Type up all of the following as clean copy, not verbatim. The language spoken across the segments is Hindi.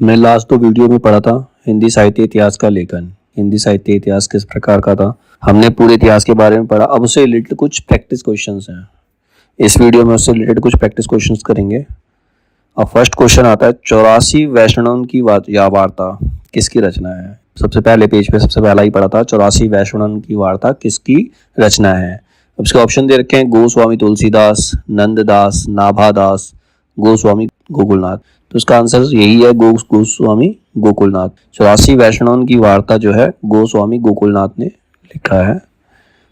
हमने लास्ट दो वीडियो में पढ़ा था हिंदी साहित्य इतिहास का लेखन। हिंदी साहित्य इतिहास किस प्रकार का था, हमने पूरे इतिहास के बारे में पढ़ा। अब उससे रिलेटेड कुछ प्रैक्टिस क्वेश्चंस हैं। इस वीडियो में उससे रिलेटेड कुछ प्रैक्टिस क्वेश्चंस करेंगे। अब फर्स्ट क्वेश्चन आता है, 84 वैष्णवों की वार्ता किसकी रचना है। सबसे पहले पेज पे सबसे पहला ही पढ़ा था, 84 वैष्णवों की वार्ता किसकी रचना है। अब इसके ऑप्शन दे रखे हैं, गोस्वामी तुलसीदास, नंददास, नाभादास, गोस्वामी गोकुलनाथ। तो इसका आंसर यही है, गोस्वामी गोकुलनाथ। 84 वैष्णवों की वार्ता जो है गोस्वामी गोकुलनाथ ने लिखा है।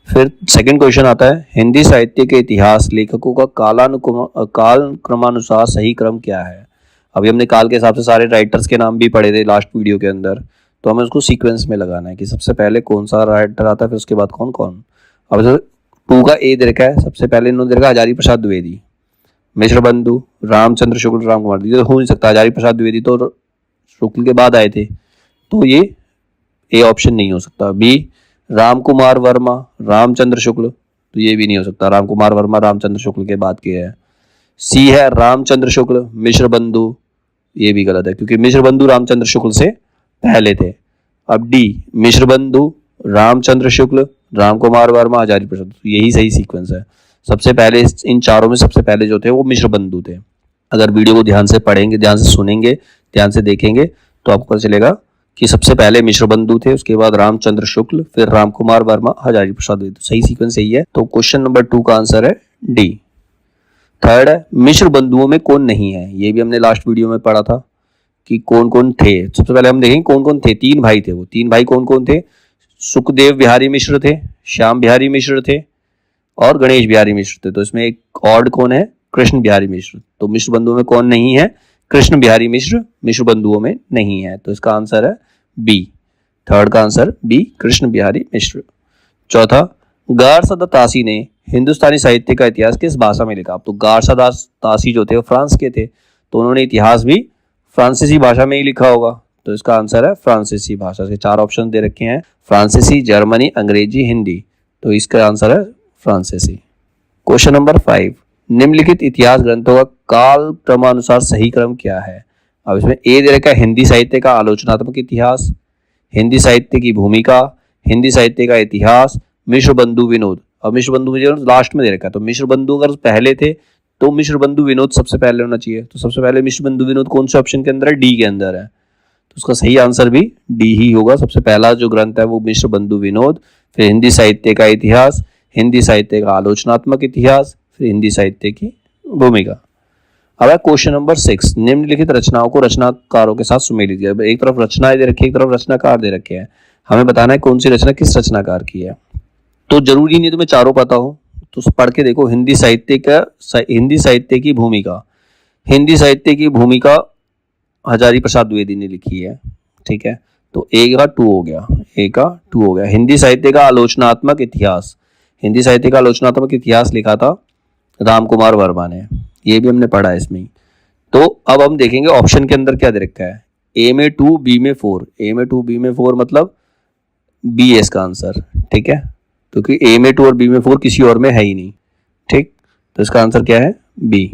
फिर सेकंड क्वेश्चन आता है, हिंदी साहित्य के इतिहास लेखकों का काल क्रमानुसार सही क्रम क्या है। अभी हमने काल के हिसाब से सारे राइटर्स के नाम भी पढ़े थे लास्ट वीडियो के अंदर, तो हमें उसको सीक्वेंस में लगाना है कि सबसे पहले कौन सा राइटर आता है, फिर उसके बाद कौन कौन। अब 2 का ए दे रखा है, सबसे पहले इन्होंने दे रखा हजारी प्रसाद द्विवेदी, मिश्र बंधु, रामचंद्र शुक्ल, राम कुमार। ये तो हो नहीं सकता, हजारी प्रसाद द्विवेदी तो शुक्ल के बाद आए थे, तो ये ए ऑप्शन नहीं हो सकता। बी राम कुमार वर्मा, रामचंद्र शुक्ल, तो ये भी नहीं हो सकता, राम कुमार वर्मा रामचंद्र शुक्ल के बाद के है। सी है रामचंद्र शुक्ल, मिश्र बंधु, ये भी गलत है क्योंकि मिश्र बंधु रामचंद्र शुक्ल से पहले थे। अब डी मिश्र बंधु, रामचंद्र शुक्ल, राम कुमार वर्मा, हजारी प्रसाद, तो यही सही सीक्वेंस है। सबसे पहले इन चारों में सबसे पहले जो थे वो मिश्र बंधु थे। अगर वीडियो को ध्यान से पढ़ेंगे, ध्यान से सुनेंगे, ध्यान से देखेंगे तो आपको पता चलेगा कि सबसे पहले मिश्र बंधु थे, उसके बाद रामचंद्र शुक्ल, फिर राम कुमार वर्मा, हजारी प्रसाद। तो सही सीक्वेंस यही है। तो क्वेश्चन नंबर 2 का आंसर है डी। थर्ड है, मिश्र बंधुओं में कौन नहीं है। ये भी हमने लास्ट वीडियो में पढ़ा था कि कौन कौन थे। सबसे पहले हम देखेंगे कौन कौन थे। 3 भाई थे, वो 3 भाई कौन कौन थे। सुखदेव बिहारी मिश्र थे, श्याम बिहारी मिश्र थे और गणेश बिहारी मिश्र थे। तो इसमें एक ऑड कौन है, कृष्ण बिहारी मिश्र। तो मिश्र बंधुओं में कौन नहीं है, कृष्ण बिहारी मिश्र मिश्र बंधुओं में नहीं है। तो इसका आंसर है बी। थर्ड का आंसर बी, कृष्ण बिहारी मिश्र। चौथा, गारसादा तासी ने हिंदुस्तानी साहित्य का इतिहास किस भाषा में लिखा। तो गारसादा तासी जो थे वो फ्रांस के थे, तो उन्होंने इतिहास भी फ्रांसीसी भाषा में ही लिखा होगा। तो इसका आंसर है फ्रांसीसी भाषा से। 4 ऑप्शन दे रखे हैं, फ्रांसीसी, जर्मनी, अंग्रेजी, हिंदी। तो इसका आंसर है फ्रांसीसी। क्वेश्चन नंबर 5, निम्नलिखित इतिहास ग्रंथों का काल क्रमानुसार सही क्रम क्या है। अब इसमें ए दे रखा है, हिंदी साहित्य का आलोचनात्मक इतिहास, हिंदी साहित्य की भूमिका, हिंदी साहित्य का इतिहास, मिश्र बंधु विनोद। अब मिश्र बंधु मुझे लास्ट में दे रखा है, तो मिश्र बंधु अगर पहले थे तो मिश्र बंधु विनोद सबसे पहले होना चाहिए। तो सबसे पहले मिश्र बंधु विनोद कौन से ऑप्शन के अंदर है, डी के अंदर है। तो उसका सही आंसर भी डी ही होगा। सबसे पहला जो ग्रंथ है वो मिश्र बंधु विनोद, फिर हिंदी साहित्य का इतिहास, हिंदी साहित्य का आलोचनात्मक इतिहास, फिर हिंदी साहित्य की भूमिका। अब है क्वेश्चन नंबर 6, निम्नलिखित रचनाओं को रचनाकारों के साथ सुमेलित किया। एक तरफ रचनाएं दे रखी है, एक तरफ रचनाकार दे रखे हैं। हमें बताना है कौन सी रचना किस रचनाकार की है। तो जरूरी नहीं तुम्हें चारों पता हो, तो पढ़ के देखो। हिंदी साहित्य की भूमिका, हिंदी साहित्य की भूमिका हजारी प्रसाद द्विवेदी ने लिखी है, ठीक है। तो ए का 2 हो गया, ए का 2 हो गया। हिंदी साहित्य का आलोचनात्मक इतिहास, हिंदी साहित्य का आलोचनात्मक इतिहास लिखा था राम कुमार वर्मा ने, ये भी हमने पढ़ा है इसमें। तो अब हम देखेंगे ऑप्शन के अंदर क्या दे रखा है। ए में 2, बी में 4। ए में 2, बी में 4 मतलब बी है इसका आंसर, ठीक है, क्योंकि ए में 2 और बी में 4 किसी और में है ही नहीं, ठीक। तो इसका आंसर क्या है, बी।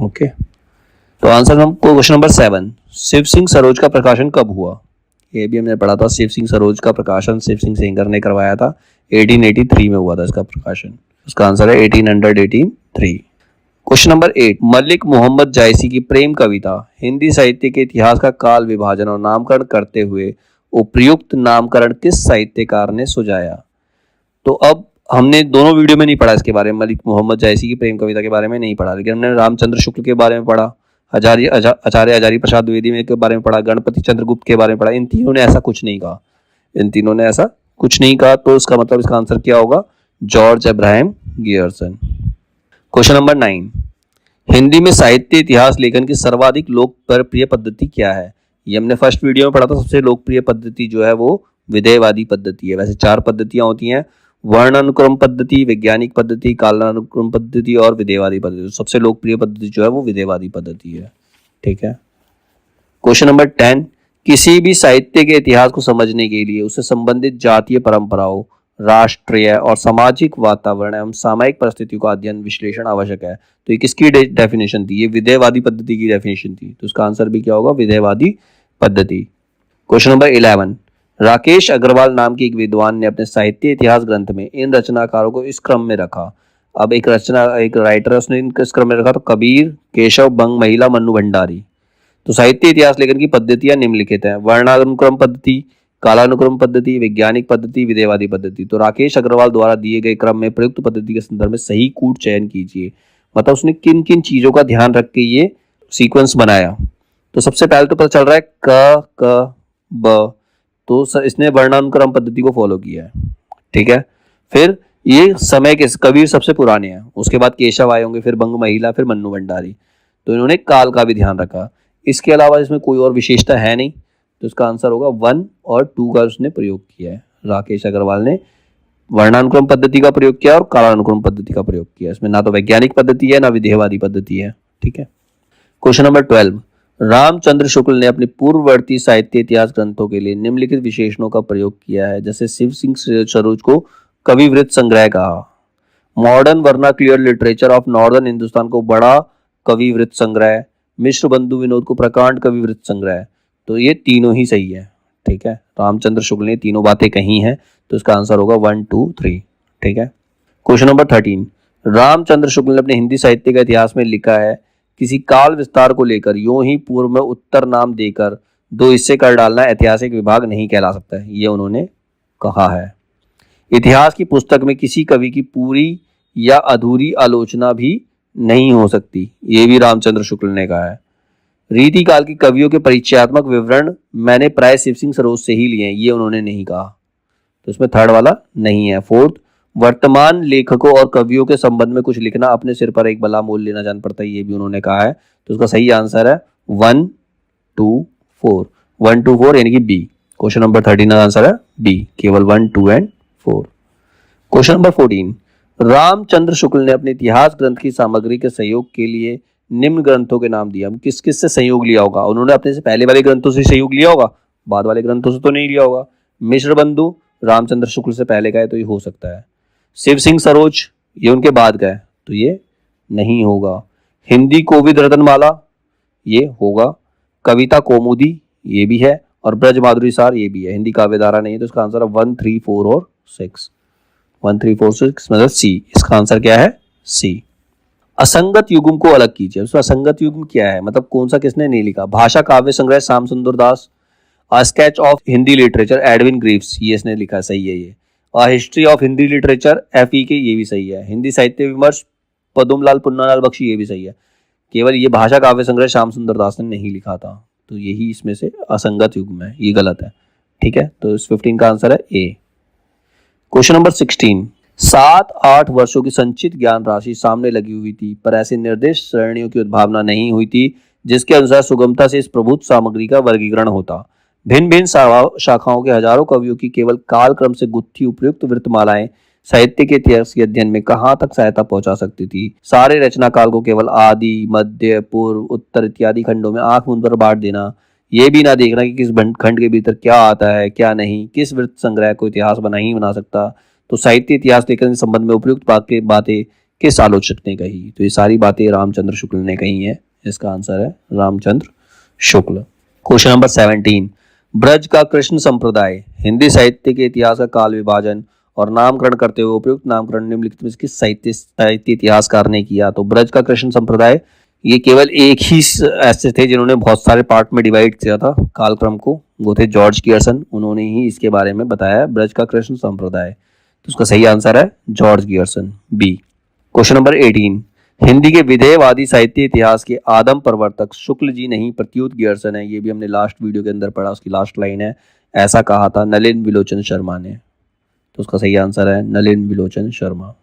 ओके, तो आंसर हमको क्वेश्चन नंबर 7, शिव सिंह सरोज का प्रकाशन कब हुआ। ये भी हमने पढ़ा था, शिव सिंह सरोज का प्रकाशन शिव सिंह सेंगर ने करवाया था, 1883 में हुआ था इसका प्रकाशन। उसका आंसर है 1883। क्वेश्चन नंबर 8, मलिक मोहम्मद जायसी की प्रेम कविता हिंदी साहित्य के इतिहास का काल विभाजन और नामकरण करते हुए उपयुक्त नामकरण किस साहित्यकार ने सुझाया। तो अब हमने दोनों वीडियो में नहीं पढ़ा इसके बारे में, मलिक मोहम्मद जायसी की प्रेम कविता के बारे में नहीं पढ़ा, लेकिन हमने रामचंद्र शुक्ल के बारे में पढ़ा, आचार्य हजारी प्रसाद द्विवेदी के बारे में पढ़ा, गणपति चंद्रगुप्त के बारे में पढ़ा। इन तीनों ने ऐसा कुछ नहीं कहा, इन तीनों ने ऐसा कुछ नहीं कहा। तो इसका मतलब इसका आंसर क्या होगा, George Abraham Gierson. Question number 9, Hindi में साहित्य इतिहास लेखन की सर्वाधिक लोकप्रिय पद्धति क्या है। ये हमने फर्स्ट वीडियो में पढ़ा था। सबसे लोकप्रिय पद्धति जो है वो विधेयवादी पद्धति है। वैसे 4 पद्धतियां होती हैं, वर्णानुक्रम पद्धति, वैज्ञानिक पद्धति, कालानुक्रम पद्धति और विधेयवादी पद्धति। सबसे लोकप्रिय पद्धति जो है वो विधेयवादी पद्धति है, ठीक है। क्वेश्चन नंबर 10, किसी भी साहित्य के इतिहास को समझने के लिए उससे संबंधित जातीय परंपराओं, राष्ट्रीय और सामाजिक वातावरण एवं सामायिक परिस्थितियों का अध्ययन विश्लेषण आवश्यक है। तो ये किसकी डेफिनेशन थी? ये विधेयवादी पद्धति की डेफिनेशन थी। तो इसका आंसर भी क्या होगा? विधेयवादी पद्धति। क्वेश्चन नंबर 11, राकेश अग्रवाल नाम के एक विद्वान ने अपने साहित्य इतिहास ग्रंथ में इन रचनाकारों को इस क्रम में रखा। अब एक राइटर है, उसने इनको इस क्रम में रखा। तो कबीर, केशव, बंग महिला, मन्नू भंडारी। तो साहित्य इतिहास लेखन की पद्धतियां निम्नलिखित हैं: वर्णानुक्रम पद्धति, कालानुक्रम पद्धति, वैज्ञानिक पद्धति, विधेयवादी पद्धति। तो राकेश अग्रवाल द्वारा दिए गए क्रम में प्रयुक्त पद्धति के संदर्भ में सही कूट चयन कीजिए। मतलब उसने किन किन चीजों का ध्यान रख के ये सीक्वेंस बनाया। तो सबसे पहले तो पता चल रहा है क ब, तो इसने वर्णानुक्रम पद्धति को फॉलो किया है। ठीक है। फिर ये समय के कबीर सबसे पुराने हैं, उसके बाद केशव आए होंगे, फिर बंग महिला, फिर मन्नू भंडारी। तो इन्होंने काल का भी ध्यान रखा। इसके अलावा इसमें कोई और विशेषता है नहीं। तो इसका आंसर होगा 1 और 2 का उसने प्रयोग किया है। राकेश अग्रवाल ने वर्णानुक्रम पद्धति का प्रयोग किया और कालानुक्रम पद्धति का प्रयोग किया। इसमें ना तो वैज्ञानिक पद्धति है ना विधेयवादी पद्धति है। ठीक है। क्वेश्चन नंबर 12, रामचंद्र शुक्ल ने अपने पूर्ववर्ती साहित्य इतिहास ग्रंथों के लिए निम्नलिखित विशेषणों का प्रयोग किया है। जैसे शिव सिंह सरोज को कविवृत्त संग्रह कहा, modern vernacular literature of northern Hindustan को बड़ा कविवृत्त संग्रह, मिश्र बंधु विनोद को प्रकांड कविवृत्त संग्रह। तो ये तीनों ही सही है। ठीक है। रामचंद्र शुक्ल ने तीनों बातें कही हैं। तो इसका आंसर होगा 1, 2, 3। ठीक है। क्वेश्चन नंबर 13, रामचंद्र शुक्ल ने अपने हिंदी साहित्य का इतिहास में लिखा है, किसी काल विस्तार को लेकर यूं ही पूर्व में उत्तर नाम देकर 2 हिस्से कर डालना ऐतिहासिक विभाग नहीं कहला सकता है। ये उन्होंने कहा है। इतिहास की पुस्तक में किसी कवि की पूरी या अधूरी आलोचना भी नहीं हो सकती। ये भी रामचंद्र शुक्ल ने कहा है। रीतिकाल के कवियों के परिचयात्मक विवरण मैंने प्राय शिव सिंह सरोज से ही लिए हैं। ये उन्होंने नहीं कहा। तो इसमें थर्ड वाला नहीं है। फोर्थ, वर्तमान लेखकों और कवियों के संबंध में कुछ लिखना अपने सिर पर एक बला मोल लेना जान पड़ता है। ये भी उन्होंने कहा है। तो इसका सही आंसर है 1, 2, 4। 1, 2, 4 यानी कि बी। क्वेश्चन नंबर 13 का आंसर है बी, केवल 1, 2 and 4। Question number 14, Ramchandra Shukla ने अपने इतिहास ग्रंथ की सामग्री के सहयोग के लिए निम्न ग्रंथों के नाम दिया। किस किस से सहयोग लिया होगा? उन्होंने अपने से पहले वाले ग्रंथों से सहयोग लिया होगा, बाद वाले ग्रंथों से तो नहीं लिया होगा। मिश्र बंधु रामचंद्र शुक्ल से पहले का है, तो ये हो सकता है। शिव सिंह सरोज ये उनके बाद का है, तो ये नहीं होगा। हिंदी कोविद रतनमाला ये होगा। कविता कौमुदी ये भी है, और ब्रज माधुरी सार ये भी है। हिंदी काव्यधारा नहीं है। तो इसका आंसर है 1, 3, 4 और 6। 1, 3, 4, 6 मतलब सी। इसका आंसर क्या है? सी। असंगत युग्म को अलग कीजिए। उसमें असंगत युग्म क्या है, मतलब कौन सा किसने नहीं लिखा? भाषा काव्य संग्रह Shyam Sundar Das, a sketch of Hindi literature Edwin Greaves ये इसने लिखा, सही है ये। और history of Hindi literature FE के ये भी सही है। हिंदी साहित्य विमर्श पदुमलाल पुन्नालाल बख्शी ये भी सही है। केवल ये भाषा काव्य संग्रह श्याम सुंदर दास ने नहीं लिखा था। तो यही इसमें से असंगत युग्म है, ये गलत है। ठीक है। तो इस 15 का आंसर है ए। क्वेश्चन नंबर 16, 7-8 वर्षों की संचित ज्ञान राशि सामने लगी हुई थी, पर ऐसी निर्दिष्ट श्रेणियों की उद्भावना नहीं हुई थी जिसके अनुसार सुगमता से इस प्रभुत्व सामग्री का वर्गीकरण होता। भिन्न भिन्न शाखाओं के हजारों कवियों की केवल कालक्रम से गुत्थी उपयुक्त वृत्तमालाएं साहित्य के इतिहास के अध्ययन में कहाँ तक सहायता पहुंचा सकती थी? सारे रचना काल को केवल आदि, मध्य, पूर्व, उत्तर इत्यादि खंडों में आंख मूंद कर बांट देना, ये भी ना देखना कि किस खंड के भीतर क्या आता है क्या नहीं, किस वृत्त संग्रह को इतिहास बना ही बना सकता। तो साहित्य इतिहास लेखन के संबंध में उपयुक्त बातें किस आलोचक ने कही? तो ये सारी बातें रामचंद्र शुक्ल ने कही हैं। इसका आंसर है रामचंद्र शुक्ल। क्वेश्चन नंबर 17, ब्रज का कृष्ण संप्रदाय हिंदी साहित्य के इतिहास का काल विभाजन और नामकरण करते हुए उपयुक्त नामकरण निम्नलिखित में किस साहित्य इतिहासकार ने किया? तो ब्रज का कृष्ण संप्रदाय ये केवल एक ही ऐसे थे जिन्होंने बहुत सारे पार्ट में डिवाइड किया था कालक्रम को, वो थे जॉर्ज गियर्सन। उन्होंने ही इसके बारे में बताया ब्रज का कृष्ण संप्रदाय। तो उसका सही आंसर है George Grierson, B. Question number 18, Hindi के विधेयवादी साहित्य इतिहास के आदम प्रवर्तक शुक्ल जी नहीं प्रत्युत गियर्सन है। ये भी हमने लास्ट वीडियो के अंदर पढ़ा, उसकी लास्ट लाइन है, ऐसा कहा था नलिन विलोचन शर्मा ने। तो उसका सही आंसर है नलिन विलोचन शर्मा।